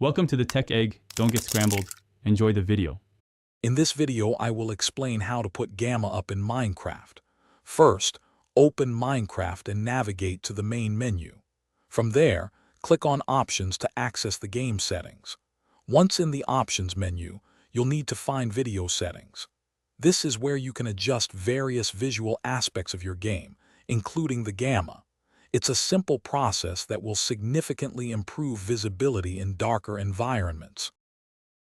Welcome to the Tech Egg. Don't get scrambled. Enjoy the video. In this video, I will explain how to put Gamma up in Minecraft. First, open Minecraft and navigate to the main menu. From there, click on Options to access the game settings. Once in the Options menu, you'll need to find Video Settings. This is where you can adjust various visual aspects of your game, including the Gamma. It's a simple process that will significantly improve visibility in darker environments.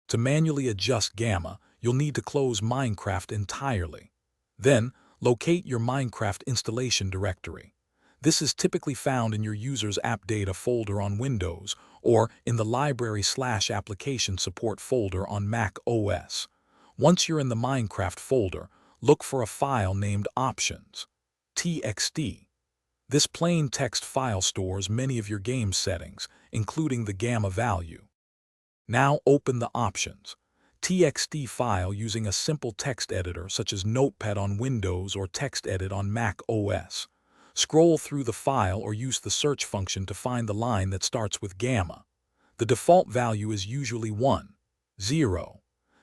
To manually adjust Gamma, you'll need to close Minecraft entirely. Then, locate your Minecraft installation directory. This is typically found in your user's app data folder on Windows or in the library/application support folder on Mac OS. Once you're in the Minecraft folder, look for a file named options.txt. This plain text file stores many of your game settings, including the Gamma value. Now open the options.txt file using a simple text editor such as Notepad on Windows or TextEdit on Mac OS. Scroll through the file or use the search function to find the line that starts with Gamma. The default value is usually 1, 0.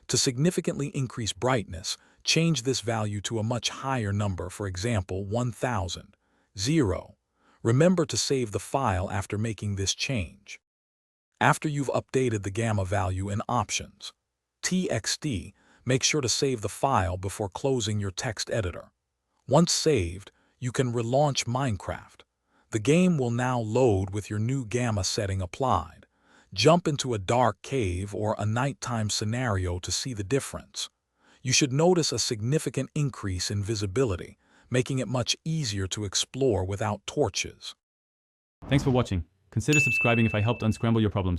To significantly increase brightness, change this value to a much higher number, for example 1000, 0. Remember to save the file after making this change. After you've updated the Gamma value in options.txt, make sure to save the file before closing your text editor. Once saved, you can relaunch Minecraft. The game will now load with your new Gamma setting applied. Jump into a dark cave or a nighttime scenario to see the difference. You should notice a significant increase in visibility, making it much easier to explore without torches. Thanks for watching. Consider subscribing if I helped unscramble your problems.